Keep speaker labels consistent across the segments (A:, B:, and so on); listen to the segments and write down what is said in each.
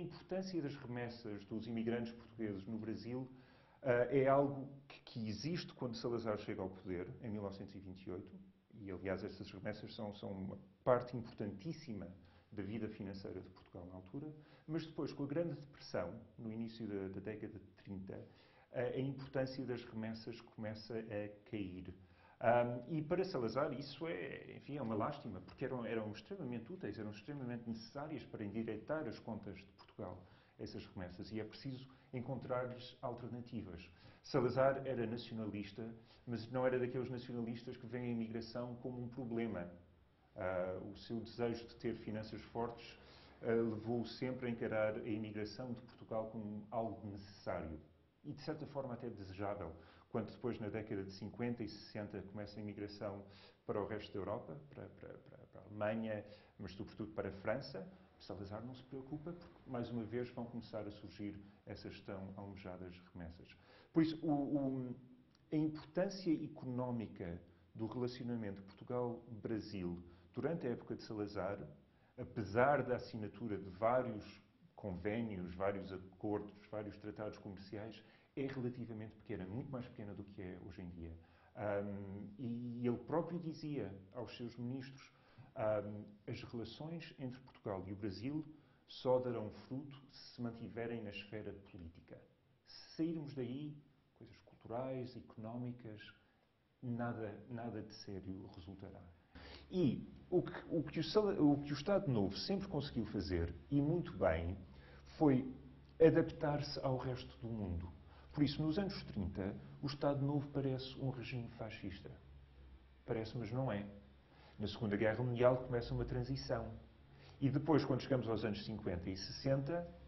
A: importância das remessas dos imigrantes portugueses no Brasil é algo que existe quando Salazar chega ao poder, em 1928, e aliás essas remessas são uma parte importantíssima da vida financeira de Portugal na altura, mas depois, com a Grande Depressão, no início da década de 30, a importância das remessas começa a cair. E para Salazar isso enfim, é uma lástima, porque eram extremamente úteis, eram extremamente necessárias para endireitar as contas de Portugal, essas remessas, e é preciso encontrar-lhes alternativas. Salazar era nacionalista, mas não era daqueles nacionalistas que veem a imigração como um problema. O seu desejo de ter finanças fortes levou-o sempre a encarar a imigração de Portugal como algo necessário e, de certa forma, até desejável. Quando depois, na década de 50 e 60, começa a imigração para o resto da Europa, para a Alemanha, mas sobretudo para a França, Salazar não se preocupa, porque, mais uma vez, vão começar a surgir essas tão almejadas remessas. Por isso, a importância económica do relacionamento Portugal-Brasil durante a época de Salazar, apesar da assinatura de vários convénios, vários acordos, vários tratados comerciais, é relativamente pequena, muito mais pequena do que é hoje em dia. E ele próprio dizia aos seus ministros: as relações entre Portugal e o Brasil só darão fruto se se mantiverem na esfera política. Se sairmos daí, coisas culturais, económicas, nada de sério resultará. E o que o Estado Novo sempre conseguiu fazer, e muito bem, foi adaptar-se ao resto do mundo. Por isso, nos anos 30, o Estado Novo parece um regime fascista. Parece, mas não é. Na Segunda Guerra Mundial começa uma transição. E depois, quando chegamos aos anos 50 e 60,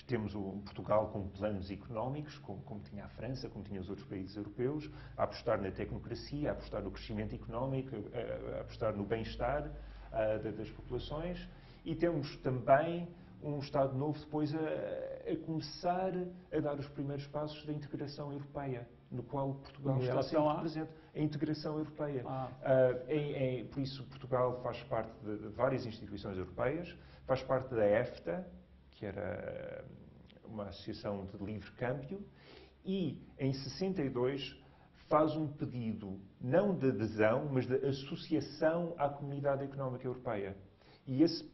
A: temos o Portugal com planos económicos, como tinha a França, como tinha os outros países europeus, a apostar na tecnocracia, a apostar no crescimento económico, a apostar no bem-estar das populações. E temos também um Estado Novo depois a começar a dar os primeiros passos da integração europeia, no qual Portugal está sempre presente. A integração europeia. Por isso, Portugal faz parte de várias instituições europeias, faz parte da EFTA, que era uma associação de livre câmbio, e em 62 faz um pedido, não de adesão, mas de associação à Comunidade Económica Europeia. E esse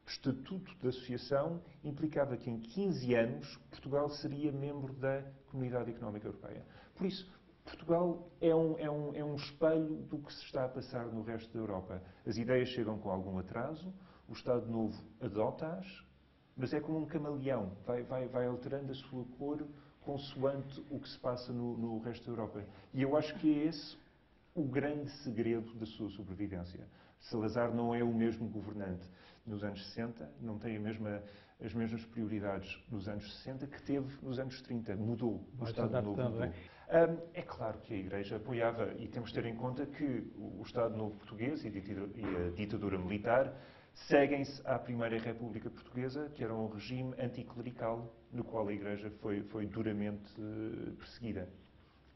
A: Estatuto de Associação implicava que em 15 anos Portugal seria membro da Comunidade Económica Europeia. Por isso, Portugal é um espelho do que se está a passar no resto da Europa. As ideias chegam com algum atraso, o Estado Novo adota-as, mas é como um camaleão, vai alterando a sua cor consoante o que se passa no resto da Europa. E eu acho que é esse o grande segredo da sua sobrevivência. Salazar não é o mesmo governante nos anos 60, não tem as mesmas prioridades nos anos 60 que teve nos anos 30. Mudou. O Estado Novo mudou. É claro que a Igreja apoiava, e temos de ter em conta que o Estado Novo português e a ditadura militar seguem-se à Primeira República Portuguesa, que era um regime anticlerical, no qual a Igreja foi duramente perseguida.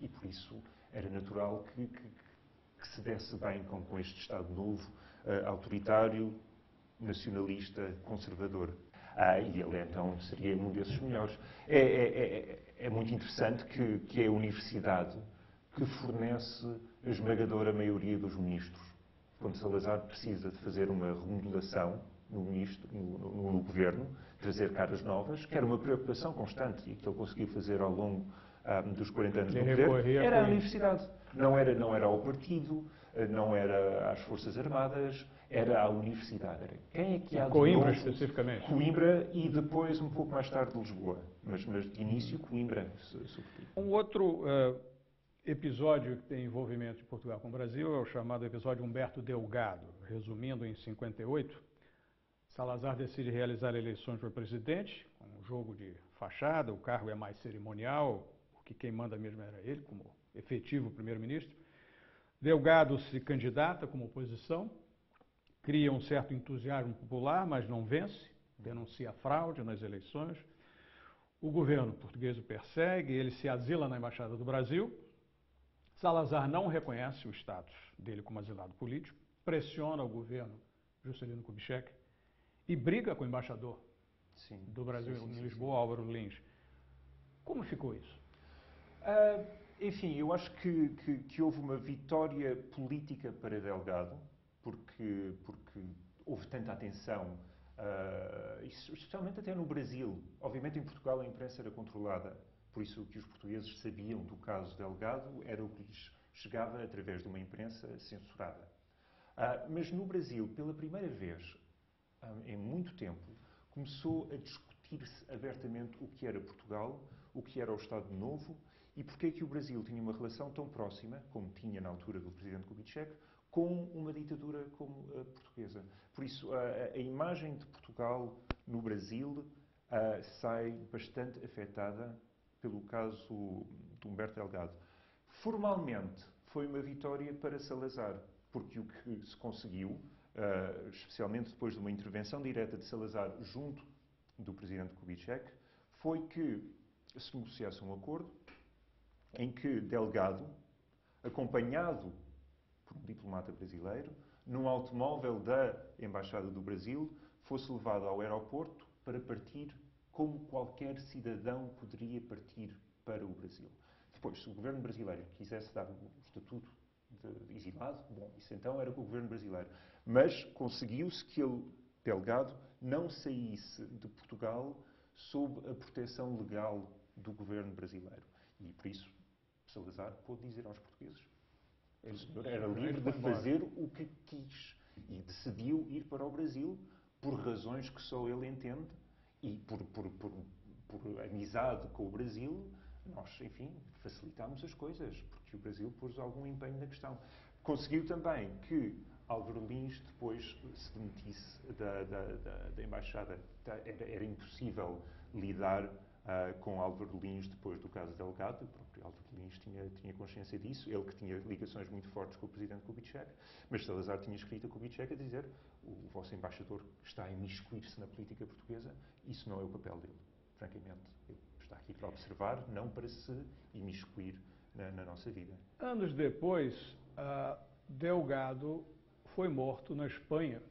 A: E por isso era natural que se desse bem com este Estado Novo, autoritário, nacionalista, conservador. E ele então seria um desses melhores. É muito interessante que é a universidade que fornece a esmagadora maioria dos ministros. Quando Salazar precisa de fazer uma remodelação no governo, trazer caras novas, que era uma preocupação constante e que ele conseguiu fazer ao longo dos 40 anos do poder, era a universidade. Não era ao partido, não era às Forças Armadas, era à universidade. Era quem é que há de
B: Coimbra, especificamente.
A: Coimbra e depois, um pouco mais tarde, Lisboa. Mas de início, Coimbra, sobretudo.
B: Um outro episódio que tem envolvimento de Portugal com o Brasil é o chamado episódio Humberto Delgado. Resumindo, em 58, Salazar decide realizar eleições para presidente, com um jogo de fachada, o cargo é mais cerimonial, porque quem manda mesmo era ele, como efetivo primeiro-ministro. Delgado se candidata como oposição, cria um certo entusiasmo popular, mas não vence, denuncia fraude nas eleições. O governo português o persegue, ele se asila na Embaixada do Brasil. Salazar não reconhece o status dele como asilado político, pressiona o governo Juscelino Kubitschek e briga com o embaixador
A: Sim,
B: do Brasil
A: sim,
B: em
A: sim,
B: Lisboa, Álvaro Lins. Como ficou isso?
A: Enfim, eu acho que houve uma vitória política para Delgado, porque houve tanta atenção, especialmente até no Brasil. Obviamente em Portugal a imprensa era controlada, por isso o que os portugueses sabiam do caso Delgado era o que lhes chegava através de uma imprensa censurada. Mas no Brasil, pela primeira vez em muito tempo, começou a discutir-se abertamente o que era Portugal, o que era o Estado Novo e porque é que o Brasil tinha uma relação tão próxima, como tinha na altura do presidente Kubitschek, com uma ditadura como a portuguesa. Por isso, a imagem de Portugal no Brasil sai bastante afetada pelo caso de Humberto Delgado. Formalmente, foi uma vitória para Salazar, porque o que se conseguiu, especialmente depois de uma intervenção direta de Salazar junto do presidente Kubitschek, foi que se negociasse um acordo em que Delgado, acompanhado por um diplomata brasileiro, num automóvel da Embaixada do Brasil, fosse levado ao aeroporto para partir como qualquer cidadão poderia partir para o Brasil. Depois, se o governo brasileiro quisesse dar o estatuto de exilado, bom, isso então era com o governo brasileiro. Mas conseguiu-se que ele, Delgado, não saísse de Portugal sob a proteção legal do governo brasileiro. E por isso, Salazar pôde dizer aos portugueses: o senhor era livre de fazer o que quis e decidiu ir para o Brasil por razões que só ele entende e por amizade com o Brasil. Nós, enfim, facilitámos as coisas, porque o Brasil pôs algum empenho na questão. Conseguiu também que Álvaro Lins depois se demitisse da Embaixada. Era impossível lidar com Álvaro Lins depois do caso Delgado. O próprio Álvaro Lins tinha consciência disso. Ele que tinha ligações muito fortes com o presidente Kubitschek. Mas Salazar tinha escrito a Kubitschek a dizer: o vosso embaixador está a imiscuir-se na política portuguesa. Isso não é o papel dele, francamente. Ele está aqui para observar, não para se imiscuir na nossa vida.
B: Anos depois, Delgado foi morto na Espanha,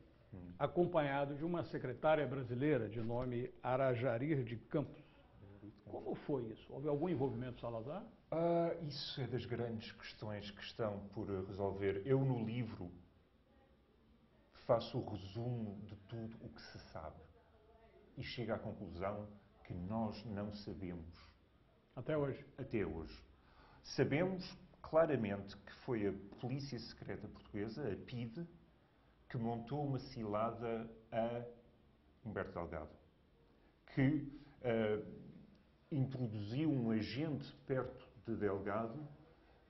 B: acompanhado de uma secretária brasileira de nome Arajarir de Campos. Como foi isso? Houve algum envolvimento de Salazar?
A: Isso é das grandes questões que estão por resolver. Eu, no livro, faço o resumo de tudo o que se sabe e chego à conclusão que nós não sabemos.
B: Até hoje?
A: Até hoje. Sabemos claramente que foi a Polícia Secreta Portuguesa, a PIDE, que montou uma cilada a Humberto Delgado, que introduziu um agente perto de Delgado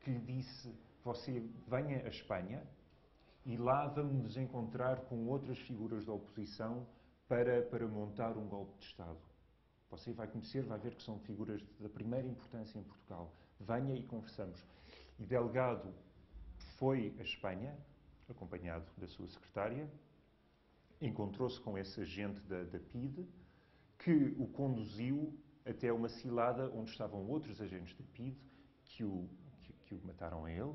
A: que lhe disse: você venha à Espanha e lá vamos nos encontrar com outras figuras da oposição para montar um golpe de Estado. Você vai conhecer, vai ver que são figuras da primeira importância em Portugal. Venha e conversamos. E Delgado foi à Espanha, acompanhado da sua secretária, encontrou-se com esse agente da PIDE, que o conduziu até uma cilada onde estavam outros agentes da PIDE que o mataram a ele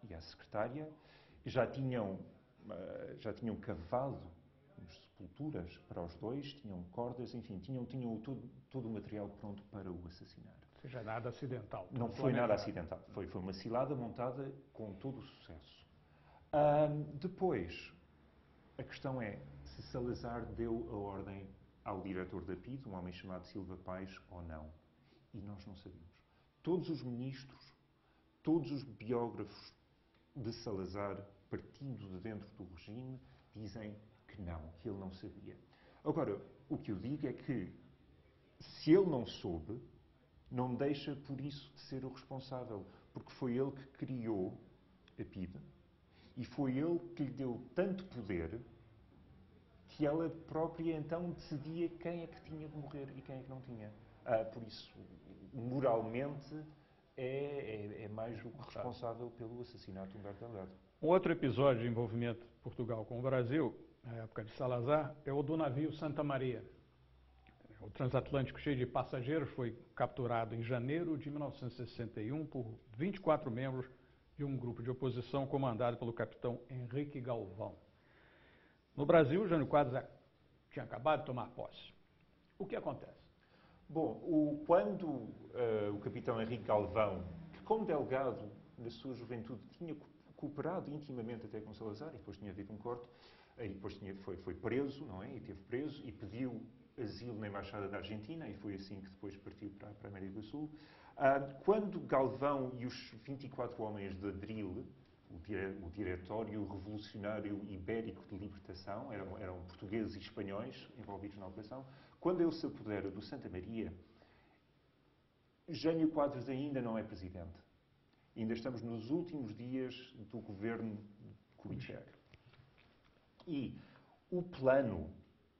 A: e à secretária. Já tinham cavado sepulturas para os dois, tinham cordas, enfim, tinham todo o material pronto para o assassinar.
B: Ou seja, nada acidental.
A: Não foi nada acidental. Foi uma cilada montada com todo o sucesso. Depois, a questão é se Salazar deu a ordem ao diretor da PIDE, um homem chamado Silva Paes, ou não. E nós não sabemos. Todos os ministros, todos os biógrafos de Salazar, partindo de dentro do regime, dizem que não, que ele não sabia. Agora, o que eu digo é que, se ele não soube, não deixa por isso de ser o responsável, porque foi ele que criou a PIDE e foi ele que lhe deu tanto poder que ela própria então decidia quem é que tinha de morrer e quem é que não tinha. Por isso, moralmente, é mais o responsável pelo assassinato de Humberto Delgado.
B: Um outro episódio de envolvimento de Portugal com o Brasil, na época de Salazar, é o do navio Santa Maria. O transatlântico cheio de passageiros foi capturado em janeiro de 1961 por 24 membros de um grupo de oposição comandado pelo capitão Henrique Galvão. No Brasil, Jânio Quadros tinha acabado de tomar posse. O que acontece?
A: Bom, quando o capitão Henrique Galvão, que como delegado na sua juventude tinha cooperado intimamente até com Salazar, e depois tinha havido um corte, e depois foi preso, não é? E esteve preso e pediu asilo na Embaixada da Argentina, e foi assim que depois partiu para a América do Sul. Quando Galvão e os 24 homens de Abril, o Diretório Revolucionário Ibérico de Libertação, eram portugueses e espanhóis envolvidos na operação, quando ele se apodera do Santa Maria, Jânio Quadros ainda não é presidente. Ainda estamos nos últimos dias do governo Kubitschek. E o plano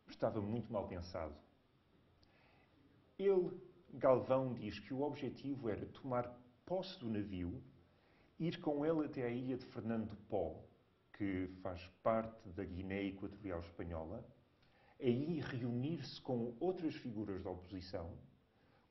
A: estava muito mal pensado. Galvão, diz que o objetivo era tomar posse do navio, ir com ele até à ilha de Fernando de Pó, que faz parte da Guiné Equatorial Espanhola, aí reunir-se com outras figuras da oposição,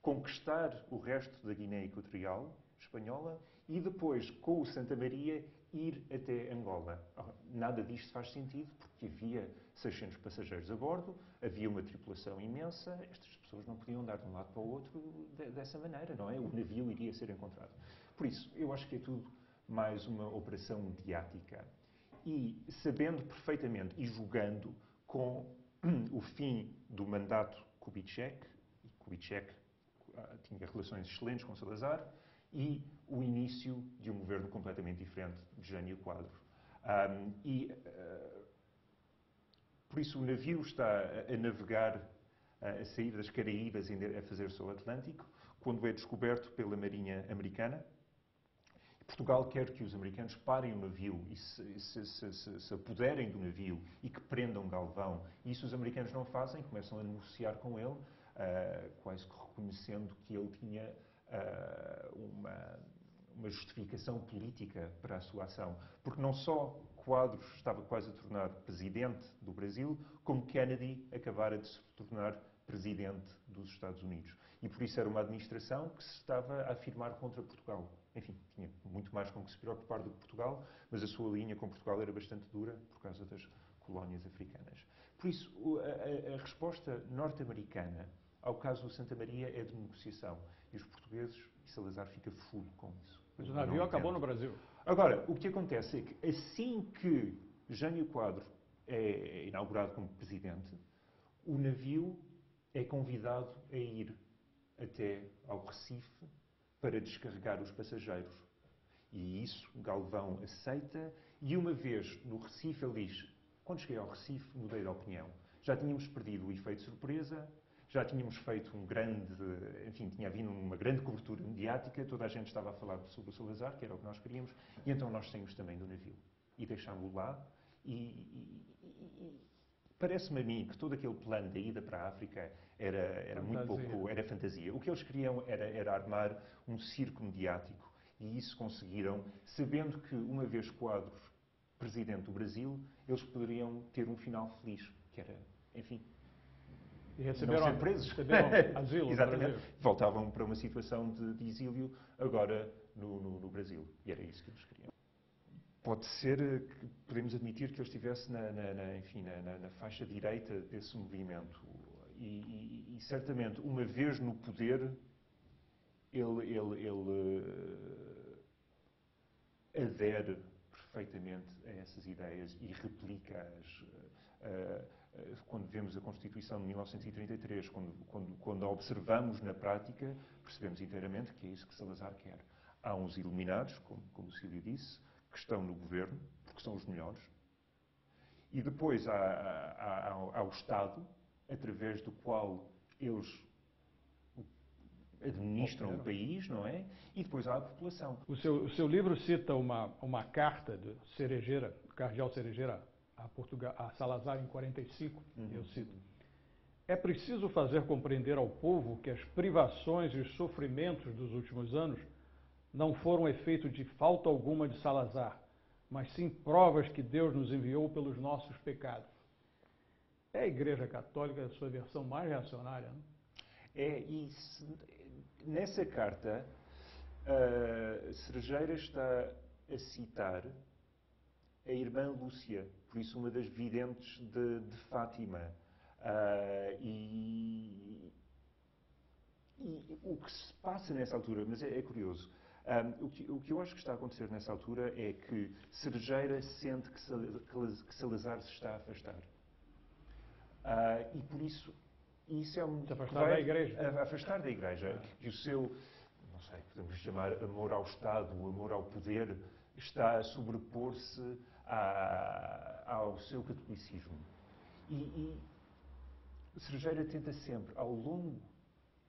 A: conquistar o resto da Guiné Equatorial Espanhola e depois, com o Santa Maria, ir até Angola. Nada disto faz sentido, porque havia 600 passageiros a bordo, havia uma tripulação imensa, estas pessoas não podiam andar de um lado para o outro dessa maneira, não é? O navio iria ser encontrado. Por isso, eu acho que é tudo mais uma operação mediática. E sabendo perfeitamente e julgando com o fim do mandato Kubitschek, e Kubitschek tinha relações excelentes com Salazar, e o início de um governo completamente diferente de Jânio Quadros. Por isso o navio está a navegar, a sair das Caraíbas e a fazer-se ao Atlântico, quando é descoberto pela Marinha Americana. Portugal quer que os americanos parem o navio e se apoderem do navio e que prendam Galvão. E isso os americanos não fazem, começam a negociar com ele, quase que reconhecendo que ele tinha uma justificação política para a sua ação. Porque não só Quadros estava quase a tornar presidente do Brasil, como Kennedy acabara de se tornar presidente dos Estados Unidos. E por isso era uma administração que se estava a afirmar contra Portugal. Enfim, tinha muito mais com que se preocupar do que Portugal, mas a sua linha com Portugal era bastante dura por causa das colónias africanas. Por isso, a resposta norte-americana ao caso do Santa Maria é de negociação. E os portugueses, e Salazar fica fulo com isso.
B: Mas o navio acabou no Brasil.
A: Agora, o que acontece é que assim que Jânio Quadros é inaugurado como presidente, o navio é convidado a ir até ao Recife para descarregar os passageiros. E isso Galvão aceita, e uma vez no Recife ele diz: quando cheguei ao Recife mudei de opinião. Já tínhamos perdido o efeito surpresa, já tínhamos feito tinha havido uma grande cobertura mediática, toda a gente estava a falar sobre o Salazar, que era o que nós queríamos, e então nós saímos também do navio. E deixámos-o lá, parece-me a mim que todo aquele plano da ida para a África era muito pouco, era fantasia. O que eles queriam era armar um circo mediático, e isso conseguiram, sabendo que uma vez Quadros presidente do Brasil, eles poderiam ter um final feliz, que era, enfim,
B: e receberam asilo.
A: Exatamente. Voltavam para uma situação de exílio, agora no Brasil. E era isso que eles queriam. Pode ser que podemos admitir que ele estivesse na faixa direita desse movimento. E certamente, uma vez no poder, ele adere perfeitamente a essas ideias e replica-as. Quando vemos a Constituição de 1933, quando a observamos na prática, percebemos inteiramente que é isso que Salazar quer. Há uns iluminados, como o Cílio disse, que estão no governo, porque são os melhores, e depois há o Estado, através do qual eles administram o país, não é? E depois há a população.
B: O seu livro cita uma carta de Cerejeira, cardeal Cerejeira, a Salazar em 45, eu cito: é preciso fazer compreender ao povo que as privações e os sofrimentos dos últimos anos não foram efeito de falta alguma de Salazar, mas sim provas que Deus nos enviou pelos nossos pecados. É a Igreja Católica a sua versão mais reacionária, não?
A: Nessa carta, Cerejeira está a citar a irmã Lúcia, por isso uma das videntes de Fátima. E o que se passa nessa altura, mas é curioso, o que eu acho que está a acontecer nessa altura é que Cerejeira sente que Salazar se está a afastar. E por isso é um...
B: Se afastar da Igreja.
A: Afastar da Igreja. Que o seu, não sei, podemos chamar amor ao Estado, amor ao poder, está a sobrepor-se ao seu catolicismo. E Cerejeira tenta sempre, ao longo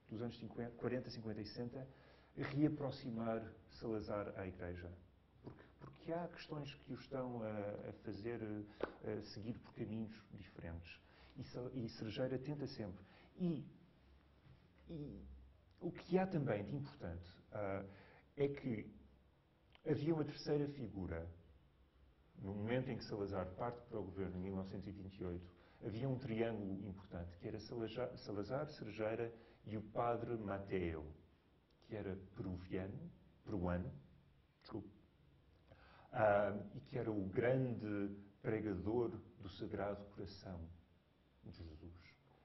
A: dos anos 40, 50 e 60, reaproximar Salazar à Igreja. Porque há questões que o estão a fazer seguir por caminhos diferentes. E Cerejeira tenta sempre. E o que há também de importante é que havia uma terceira figura. No momento em que Salazar parte para o governo, em 1928, havia um triângulo importante, que era Salazar, Cerejeira e o padre Mateo, que era peruano, e que era o grande pregador do Sagrado Coração de Jesus.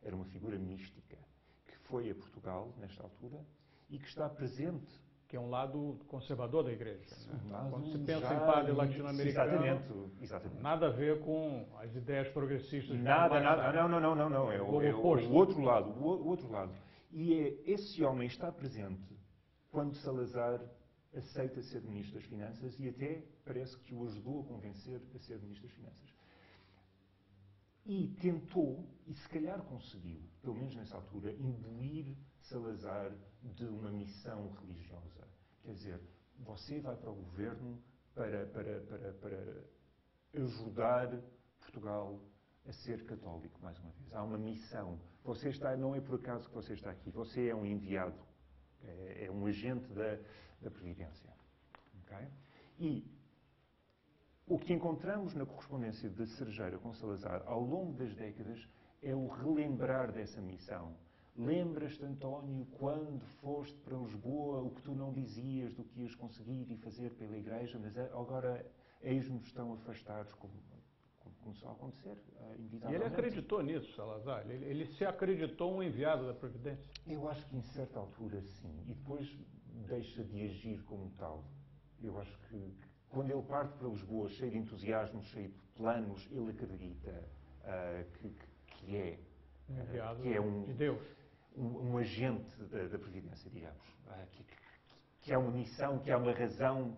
A: Era uma figura mística que foi a Portugal, nesta altura, e que está presente.
B: Que é um lado conservador da Igreja. Né? Quando se pensa
A: em
B: padre latino-americano,
A: exatamente.
B: Nada a ver com as ideias progressistas.
A: Nada. Não. É o outro lado. O outro lado. E esse homem está presente quando Salazar aceita ser Ministro das Finanças e até parece que o ajudou a convencer a ser Ministro das Finanças. E tentou, e se calhar conseguiu, pelo menos nessa altura, imbuir Salazar de uma missão religiosa. Quer dizer, você vai para o governo para ajudar Portugal a ser católico, mais uma vez. Há uma missão. Não é por acaso que você está aqui. Você é um enviado. É um agente da Previdência. Okay? E o que encontramos na correspondência de Cerejeira com Salazar ao longo das décadas é o relembrar dessa missão. Lembras-te, António, quando foste para Lisboa, o que tu não dizias do que ias conseguir e fazer pela Igreja, mas agora eis-nos tão afastados como começou a acontecer,
B: E ele acreditou nisso, Salazar? Ele se acreditou um enviado da Providência?
A: Eu acho que em certa altura sim, e depois deixa de agir como tal. Eu acho que quando ele parte para Lisboa, cheio de entusiasmo, cheio de planos, ele acredita que é
B: enviado
A: de
B: Deus.
A: Um agente da Providência, digamos. Que há uma missão, que há uma razão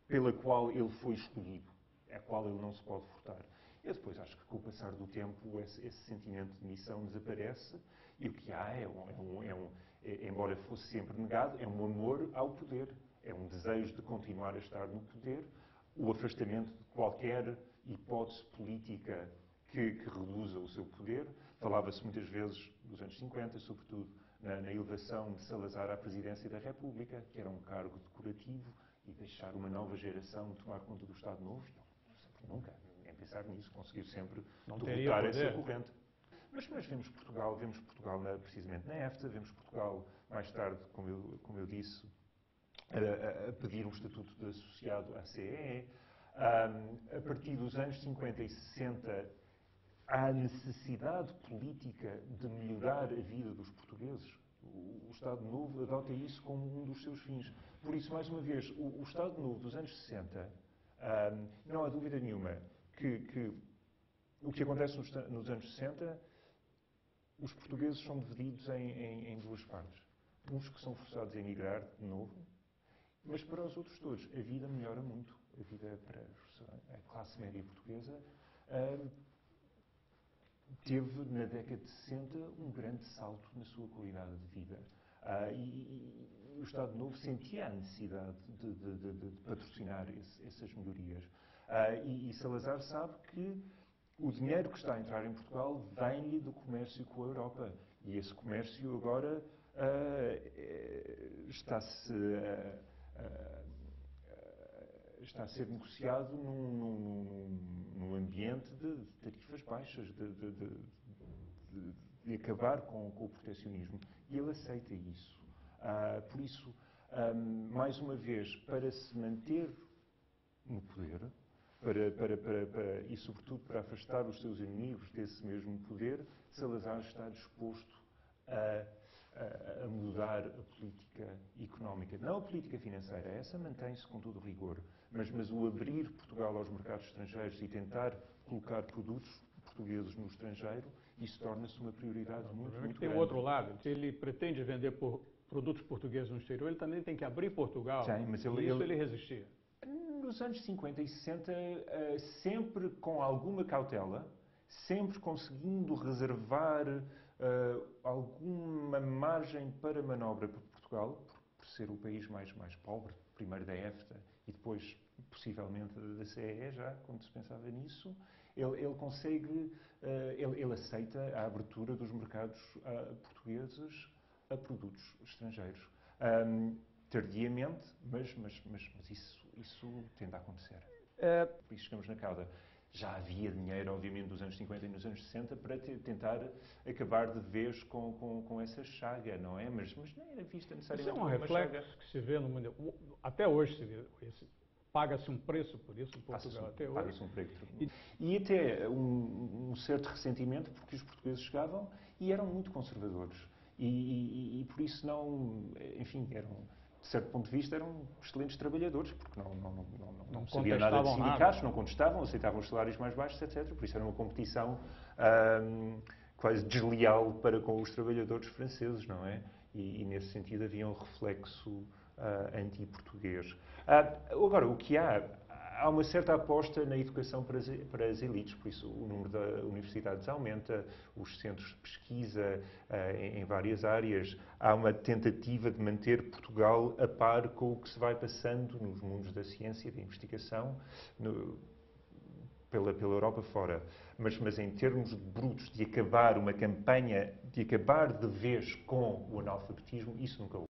A: pela qual ele foi escolhido, a qual ele não se pode furtar. Eu depois acho que com o passar do tempo esse sentimento de missão desaparece e o que há embora fosse sempre negado, é um amor ao poder. É um desejo de continuar a estar no poder, o afastamento de qualquer hipótese política que reduza o seu poder. Falava-se muitas vezes, nos anos 50, sobretudo, na elevação de Salazar à presidência da República, que era um cargo decorativo, e deixar uma nova geração tomar conta do Estado Novo. Nunca, nem pensar nisso, conseguiu sempre derrotar essa corrente. Mas vemos Portugal precisamente na EFTA, vemos Portugal mais tarde, como eu disse, a pedir um estatuto de associado à CEE. A partir dos anos 50 e 60, há necessidade política de melhorar a vida dos portugueses. O Estado Novo adota isso como um dos seus fins. Por isso, mais uma vez, o Estado Novo dos anos 60, não há dúvida nenhuma que o que acontece nos anos 60, os portugueses são divididos em duas partes. Uns que são forçados a emigrar de novo, mas para os outros todos, a vida melhora muito. A vida para a classe média portuguesa teve, na década de 60, um grande salto na sua qualidade de vida. E o Estado Novo sentia a necessidade de patrocinar essas melhorias. E Salazar sabe que o dinheiro que está a entrar em Portugal vem-lhe do comércio com a Europa. E esse comércio agora está a ser negociado num ambiente de tarifas baixas, de acabar com o proteccionismo. E ele aceita isso. Por isso, mais uma vez, para se manter no poder, e, sobretudo, para afastar os seus inimigos desse mesmo poder, Salazar está disposto a mudar a política económica. Não a política financeira, essa mantém-se com todo o rigor, mas o abrir Portugal aos mercados estrangeiros e tentar colocar produtos portugueses no estrangeiro, isso torna-se uma prioridade muito
B: Tem
A: grande.
B: o outro lado, se ele pretende vender produtos portugueses no exterior, ele também tem que abrir Portugal.
A: Sim, mas
B: ele resistia.
A: Nos anos 50 e 60, sempre com alguma cautela, sempre conseguindo reservar alguma margem para manobra para Portugal, por ser o país mais pobre, primeiro da EFTA e depois, possivelmente, da CEE, já, quando se pensava nisso, ele consegue, ele aceita a abertura dos mercados portugueses a produtos estrangeiros. Tardiamente, mas isso tende a acontecer. Por isso chegamos na cauda. Já havia dinheiro, obviamente, nos anos 50 e nos anos 60 para tentar acabar de vez com essa chaga, não é? Mas não era vista necessariamente
B: como uma chaga. Reflexo que se vê no mundo. Até hoje se vê. Paga-se um preço por isso em Portugal, até hoje.
A: Paga-se um preço. E até um certo ressentimento, porque os portugueses chegavam e eram muito conservadores. E por isso enfim, de certo ponto de vista, eram excelentes trabalhadores, porque não sabiam nada de sindicatos, não contestavam, aceitavam os salários mais baixos, etc. Por isso era uma competição quase desleal para com os trabalhadores franceses, não é? E nesse sentido havia um reflexo anti-português. Agora, o que há uma certa aposta na educação para as elites, por isso o número de universidades aumenta, os centros de pesquisa em várias áreas, há uma tentativa de manter Portugal a par com o que se vai passando nos mundos da ciência e da investigação pela Europa fora. Mas em termos brutos de acabar uma campanha, de acabar de vez com o analfabetismo, isso nunca houve.